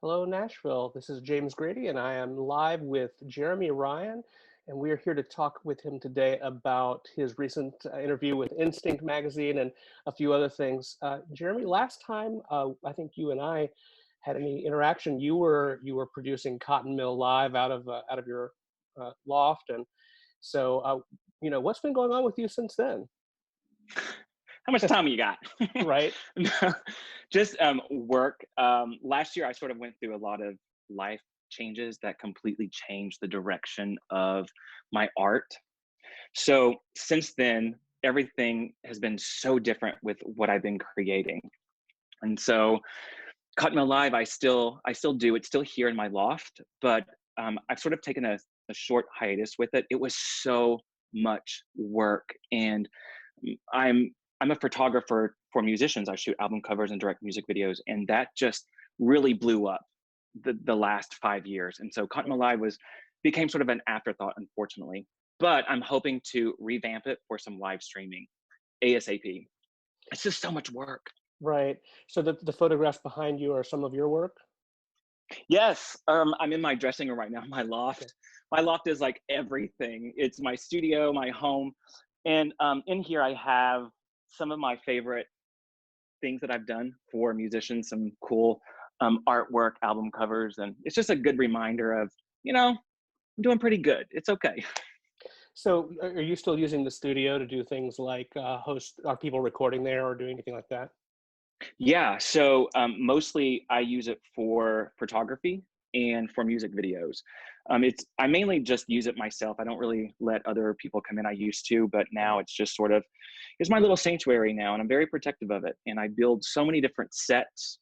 Hello, Nashville. This is James Grady, and I am live with Jeremy Ryan, and we are here to talk with him today about his recent interview with Instinct magazine and a few other things. Jeremy, last time I think you and I had any interaction, you were producing Cotton Mill Live out of your loft, and so what's been going on with you since then, How much time you got? right? No, just work. Last year, I sort of went through a lot of life changes that completely changed the direction of my art. So since then, everything has been so different with what I've been creating. And so, Cutting Alive, I still do. It's still here in my loft, but I've sort of taken a short hiatus with it. It was so much work, and I'm I'm a photographer for musicians. I shoot album covers and direct music videos, and that just really blew up the last 5 years. And so Cotton Alive was became sort of an afterthought, unfortunately. But I'm hoping to revamp it for some live streaming ASAP. It's just so much work. Right. So the photographs behind you are some of your work? Yes, I'm in my dressing room right now, my Okay. loft. My loft is like everything. It's my studio, my home. And in here, I have some of my favorite things that I've done for musicians, some cool artwork, album covers. And it's just a good reminder of, I'm doing pretty good. It's okay. So, are you still using the studio to do things like host? Are people recording there or doing anything like that? Yeah, so mostly I use it for photography and for music videos. I mainly just use it myself. I don't really let other people come in. I used to, but now Right. it's just sort of it's my little sanctuary now, and I'm very protective of it. And I build so many different sets,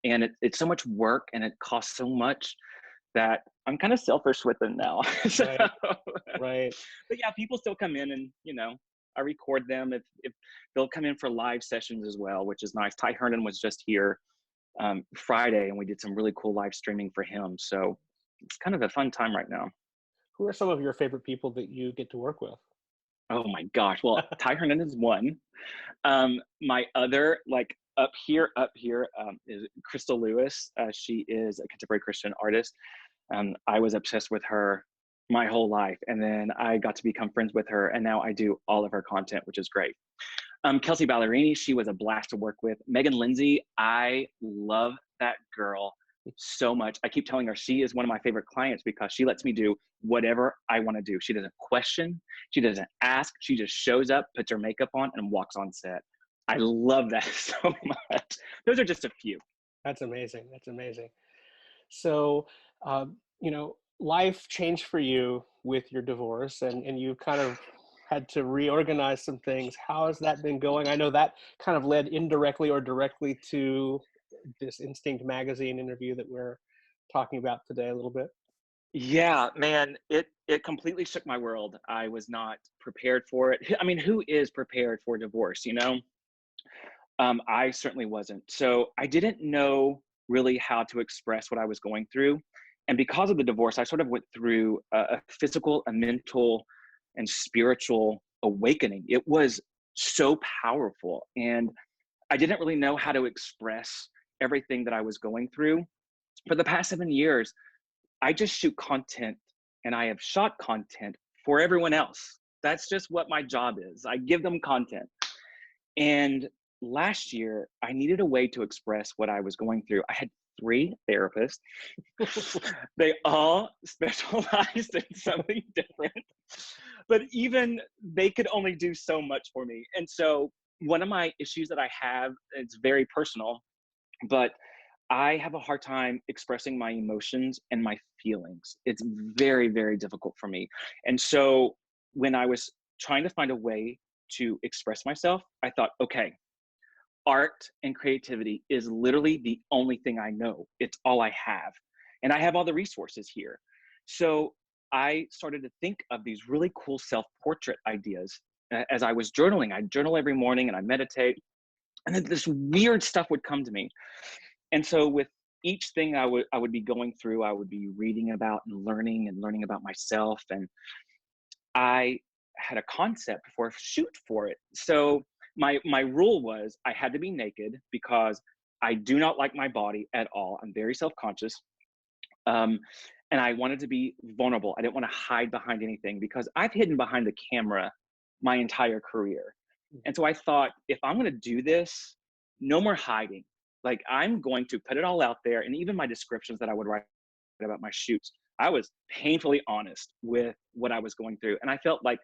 and it's so much work, and it costs so much that I'm kind of selfish with it now. So, Right. Right. but yeah, people still come in, and I record them if they'll come in for live sessions as well, which is nice. Ty Herndon was just here Friday, and we did some really cool live streaming for him. So it's kind of a fun time right now. Who are some of your favorite people that you get to work with? Oh my gosh! Well, Ty Herndon is one. My other, like up here, is Crystal Lewis. She is a contemporary Christian artist. I was obsessed with her my whole life, and then I got to become friends with her, and now I do all of her content, which is great. Kelsey Ballerini, she was a blast to work with. Megan Lindsay, I love that girl so much. I keep telling her she is one of my favorite clients because she lets me do whatever I want to do. She doesn't question, she doesn't ask, she just shows up, puts her makeup on, and walks on set. I love that so much. Those are just a few. That's amazing. That's amazing. So, life changed for you with your divorce, and you kind of had to reorganize some things. How has that been going? I know that kind of led indirectly or directly to this Instinct magazine interview that we're talking about today a little bit. Yeah, man, it completely shook my world. I was not prepared for it. I mean, who is prepared for divorce, you know? I certainly wasn't. So I didn't know really how to express what I was going through. And because of the divorce, I sort of went through a physical, a mental, and spiritual awakening. It was so powerful. And I didn't really know how to express everything that I was going through. For the past 7 years, I just shoot content, and I have shot content for everyone else. That's just what my job is. I give them content. And last year, I needed a way to express what I was going through. I had three therapists. They all specialized in something different, but even they could only do so much for me. And so, one of my issues that I have, it's very personal, but I have a hard time expressing my emotions and my feelings. It's very, very difficult for me. And so, when I was trying to find a way to express myself, I thought, okay, art and creativity is literally the only thing I know. It's all I have. And I have all the resources here. So I started to think of these really cool self portrait ideas as I was journaling. I journal every morning and I meditate. And then this weird stuff would come to me. And so with each thing I would be going through, I would be reading about and learning about myself. And I had a concept for a shoot for it. So my rule was I had to be naked because I do not like my body at all. I'm very self-conscious. Um, and I wanted to be vulnerable. I didn't want to hide behind anything because I've hidden behind the camera my entire career. And so I thought, if I'm going to do this, no more hiding. Like, I'm going to put it all out there. And even my descriptions that I would write about my shoots, I was painfully honest with what I was going through. And I felt like,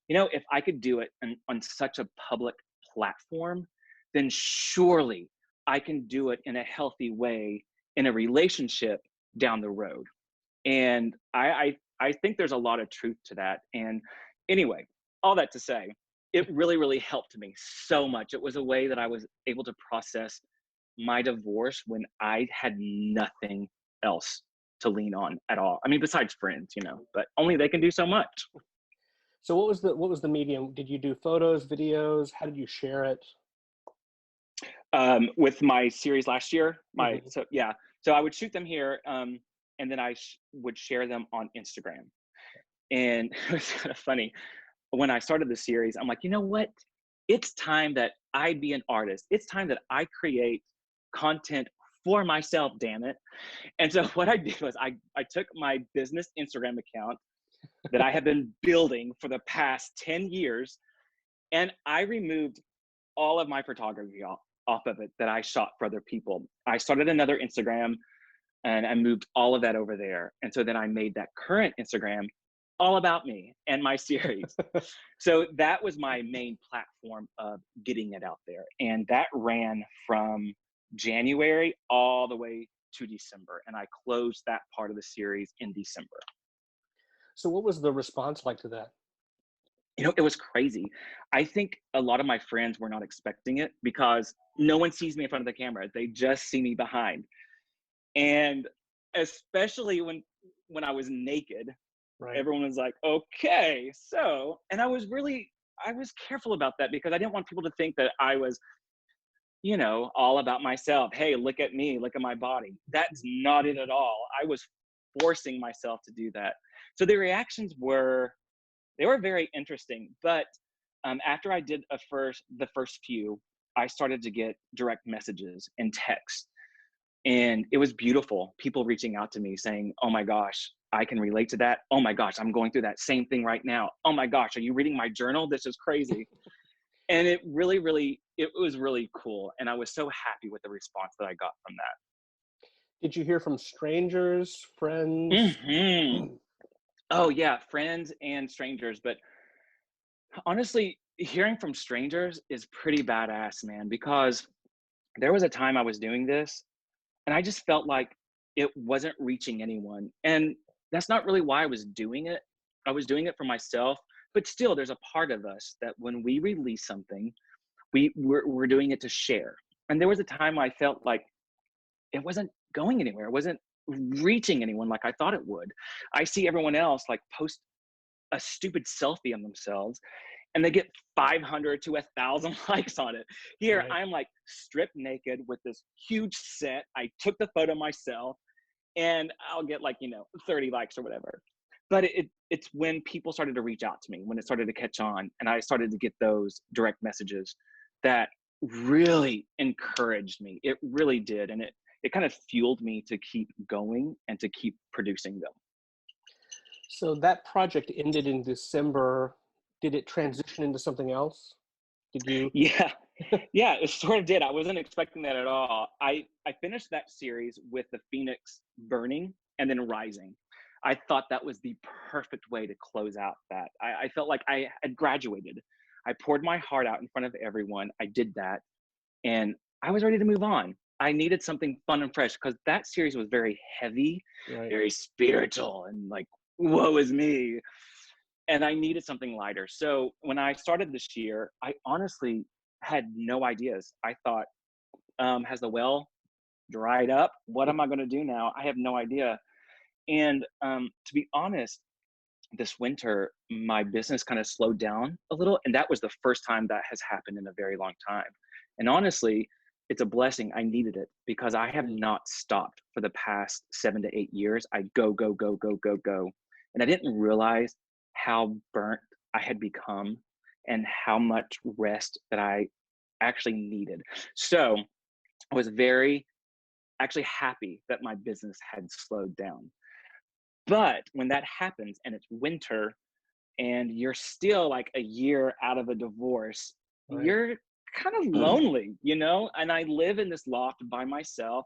if I could do it on such a public platform, then surely I can do it in a healthy way in a relationship down the road. And I think there's a lot of truth to that. And anyway, all that to say, it really, really helped me so much. It was a way that I was able to process my divorce when I had nothing else to lean on at all. I mean, besides friends, but only they can do so much. So what was the medium? Did you do photos, videos? How did you share it? With my series last year, Mhm. so I would shoot them here, and then I would share them on Instagram. And it was kind of funny when I started the series. I'm like, you know what? It's time that I be an artist. It's time that I create content for myself. Damn it! And so what I did was I took my business Instagram account that I have been building for the past 10 years, and I removed all of my photography off of it that I shot for other people. I started another Instagram and I moved all of that over there. And so then I made that current Instagram all about me and my series. So that was my main platform of getting it out there. And that ran from January all the way to December. And I closed that part of the series in December. So what was the response like to that? It was crazy. I think a lot of my friends were not expecting it because no one sees me in front of the camera. They just see me behind. And especially when I was naked, Right. everyone was like, "Okay, so," and I was careful about that because I didn't want people to think that I was, all about myself. Hey, look at me, look at my body. That's not it at all. I was forcing myself to do that. So the reactions were they were very interesting. But after I did the first few, I started to get direct messages and text, and it was beautiful. People reaching out to me saying, "Oh my gosh, I can relate to that. Oh my gosh, I'm going through that same thing right now. Oh my gosh, are you reading my journal? This is crazy." And it really, really, it was really cool. And I was so happy with the response that I got from Did you hear from strangers, friends? that. Oh yeah, friends and strangers. But honestly, hearing from strangers is pretty badass, man, because there was a time I was doing this and I just felt like it wasn't reaching anyone. And that's not really why I was doing it. I was doing it for myself, but still, there's a part of us that when we release something, we're doing it to share. And there was a time I felt like it wasn't going anywhere. It wasn't reaching anyone like I thought it would. I see everyone else like post a stupid selfie on themselves and they get 500 to 1,000 likes on it. Here, Right. I'm like stripped naked with this huge set. I took the photo myself and I'll get like, 30 likes or whatever. But it's when people started to reach out to me, when it started to catch on, and I started to get those direct messages that really encouraged me. It really did. And it kind of fueled me to keep going and to keep producing them. So that project ended in December. Did it transition into something else? Did you? Yeah, yeah, it sort of did. I wasn't expecting that at all. I finished that series with the Phoenix burning and then rising. I thought that was the perfect way to close out that. I felt like I had graduated. I poured my heart out in front of everyone. I did that, and I was ready to move on. I needed something fun and fresh because that series was very heavy, Right. very spiritual, and like, woe is me. And I needed something lighter. So when I started this year, I honestly had no ideas. I thought, has the well dried up? What am I going to do now? I have no idea. And to be honest, this winter, my business kind of slowed down a little. And that was the first time that has happened in a very long time. And honestly, it's a blessing. I needed it because I have not stopped for the past 7 to 8 years. I go, go, go, go, go, go. And I didn't realize how burnt I had become and how much rest that I actually needed. So I was very actually happy that my business had slowed down. But when that happens and it's winter and you're still like a year out of a divorce, Right. you're kind of lonely, you know? And I live in this loft by myself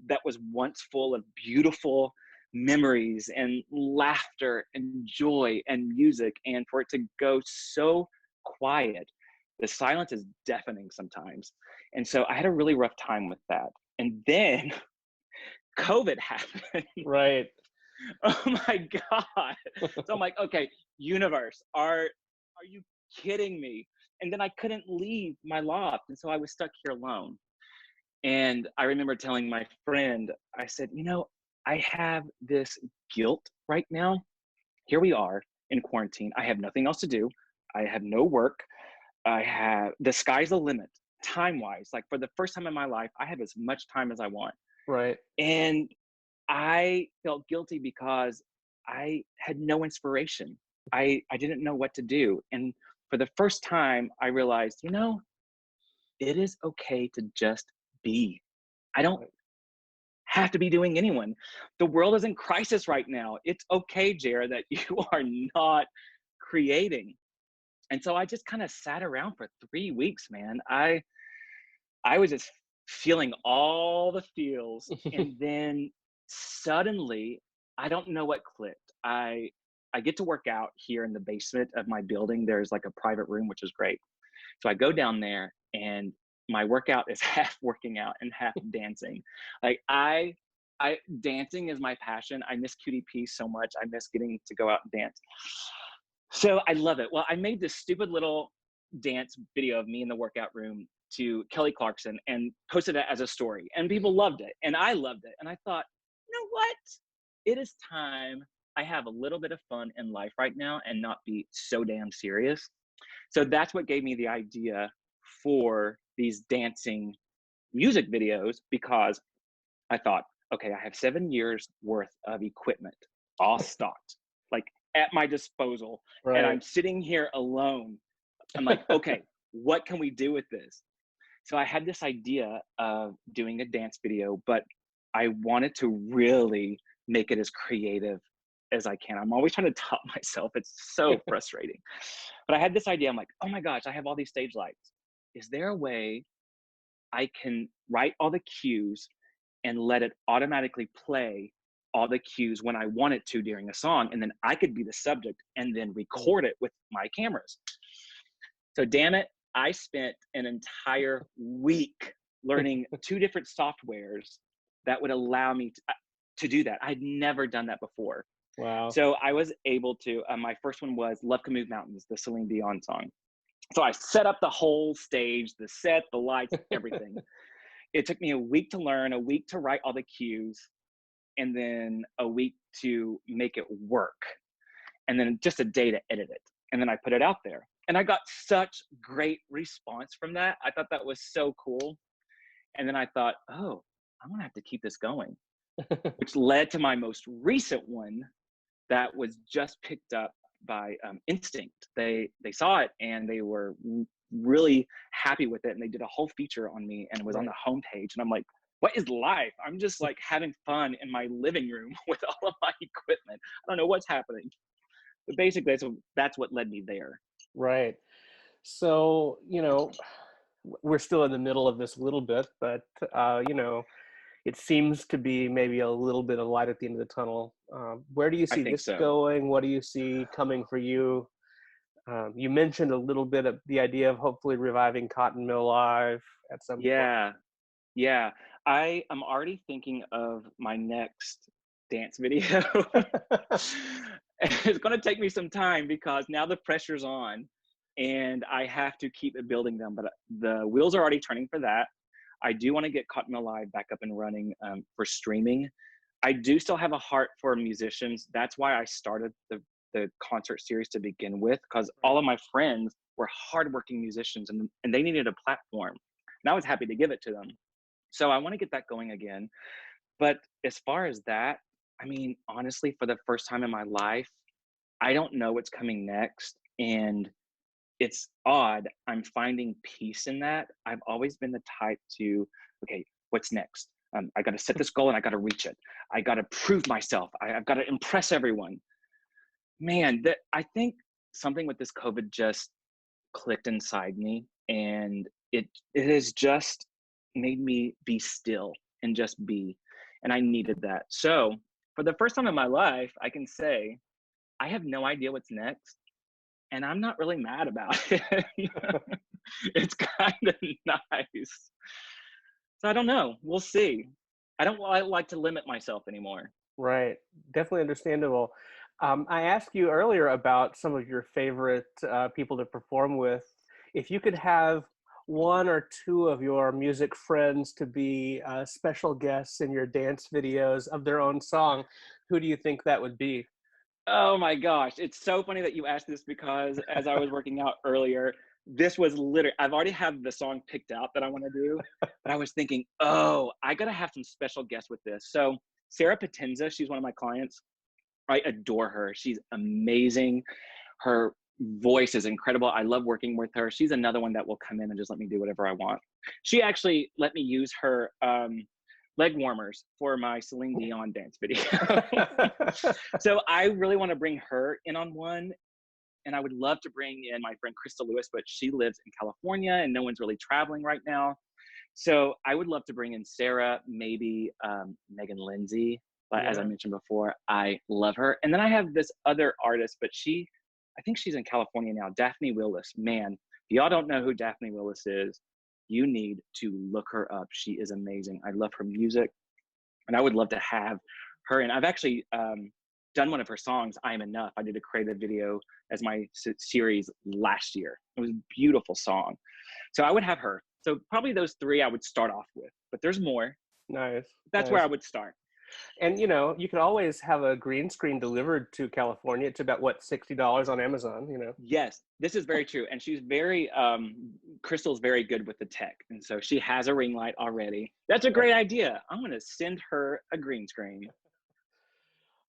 that was once full of beautiful memories and laughter and joy and music. And for it to go so quiet, the silence is deafening sometimes. And so I had a really rough time with that. And then COVID happened. Right. Oh my God. So I'm like, okay, universe, are you kidding me? And then I couldn't leave my loft. And so I was stuck here alone. And I remember telling my friend, I said, I have this guilt right now. Here we are in quarantine. I have nothing else to do. I have no work. The sky's the limit time wise. Like for the first time in my life, I have as much time as I want. Right. And I felt guilty because I had no inspiration. I didn't know what to do. And for the first time, I realized, it is okay to just be. I don't Right. have to be doing anyone. The world is in crisis right now. It's okay, Jared, that you are not creating. And so I just kind of sat around for 3 weeks, man. I was just feeling all the feels. And then suddenly, I don't know what clicked. I get to work out here in the basement of my building. There's like a private room, which is great. So I go down there and my workout is half working out and half dancing. Like I dancing is my passion. I miss QDP so much. I miss getting to go out and dance. So I love it. Well, I made this stupid little dance video of me in the workout room to Kelly Clarkson and posted it as a story. And people loved it. And I loved it. And I thought, you know what? It is time I have a little bit of fun in life right now and not be so damn serious. So that's what gave me the idea for these dancing music videos because I thought, okay, I have 7 years worth of equipment all stocked, like at my disposal. And I'm Right. sitting here alone. I'm like, okay, what can we do with this? So I had this idea of doing a dance video, but I wanted to really make it as creative as I can. I'm always trying to top myself. It's so frustrating. But I had this idea. I'm like, oh my gosh, I have all these stage lights. Is there a way I can write all the cues and let it automatically play all the cues when I want it to during a song? And then I could be the subject and then record it with my cameras. So, damn it, I spent an entire week learning two different softwares that would allow me to do that. I'd never done that before. Wow. So, I was able to, my first one was Love Can Move Mountains, the Celine Dion song. So, I set up the whole stage, the set, the lights, everything. It took me a week to learn, a week to write all the cues, and then a week to make it work, and then just a day to edit it. And then I put it out there. And I got such great response from that. I thought that was so cool. And then I thought, oh, I'm gonna have to keep this going, which led to my most recent one that was just picked up by Instinct. They saw it and they were really happy with it, and they did a whole feature on me, and it was on Right. the homepage. And I'm like, what is life? I'm just like having fun in my living room with all of my equipment. I don't know what's happening, but basically, that's what led me there. Right. So, we're still in the middle of this a little bit, but it seems to be maybe a little bit of light at the end of the tunnel. Where do you I see think this so. going? What do you see coming for you? You mentioned a little bit of the idea of hopefully reviving Cotton Mill Live at some point. Yeah, yeah. I am already thinking of my next dance video. It's going to take me some time because now the pressure's on and I have to keep building them. But the wheels are already turning for that. I do want to get Cotton Alive back up and running for streaming. I do still have a heart for musicians. That's why I started the concert series to begin with, because all Right. of my friends were hardworking musicians and they needed a platform. And I was happy to give it to them. So I want to get that going again. But as far as that, I mean, honestly, for the first time in my life, I don't know what's coming next. And it's odd. I'm finding peace in that. I've always been the type to, okay, what's next? I got to set this goal and I got to reach it. I got to prove myself. I've got to impress everyone. Man, that I think something with this COVID just clicked inside me, and it has just made me be still and just be, and I needed that. So for the first time in my life, I can say I have no idea what's next, and I'm not really mad about it. It's kind of nice. So I don't know. We'll see. I don't like to limit myself anymore. Right. Definitely understandable. I asked you earlier about some of your favorite people to perform with. If you could have one or two of your music friends to be special guests in your dance videos of their own song, who do you think that would be? Oh my gosh, it's so funny that you asked this because as I was working out earlier, this was literally, I've already have the song picked out that I want to do, but I was thinking, oh, I got to have some special guests with this. So Sarah Potenza, she's one of my clients. I adore her. She's amazing. Her voice is incredible. I love working with her. She's another one that will come in and just let me do whatever I want. She actually let me use her leg warmers for my Celine Dion dance video. So I really want to bring her in on one. And I would love to bring in my friend Krista Lewis, but she lives in California and no one's really traveling right now. So I would love to bring in Sarah, maybe Megan Lindsay. But as I Yeah. mentioned before, I love her. And then I have this other artist, but I think she's in California now, Daphne Willis. Man, if y'all don't know who Daphne Willis is, you need to look her up. She is amazing. I love her music. And I would love to have her. And I've actually done one of her songs, I Am Enough. I did a creative video as my series last year. It was a beautiful song. So I would have her. So probably those three I would start off with, but there's more. Nice. That's where Nice. I would start. And you could always have a green screen delivered to California. It's about what, $60 on Amazon. Yes, this is very true. And she's very, Crystal's very good with the tech. And so she has a ring light already. That's a great idea. I'm going to send her a green screen.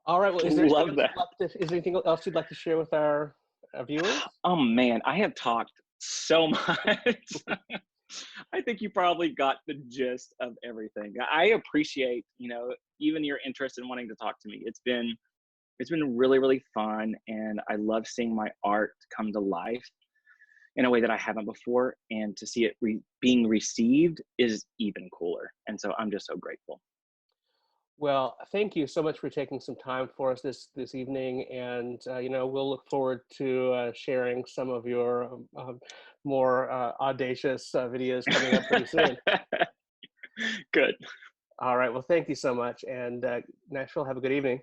All right. Well, Love that. is there anything else you'd like to share with our viewers? Oh man, I have talked so much. I think you probably got the gist of everything. I appreciate, even your interest in wanting to talk to me. It's been really, really fun, and I love seeing my art come to life in a way that I haven't before, and to see it being received is even cooler. And so I'm just so grateful. Well, thank you so much for taking some time for us this evening, and we'll look forward to sharing some of your more audacious videos coming up pretty soon. Good. All right. Well, thank you so much, and Nashville, have a good evening.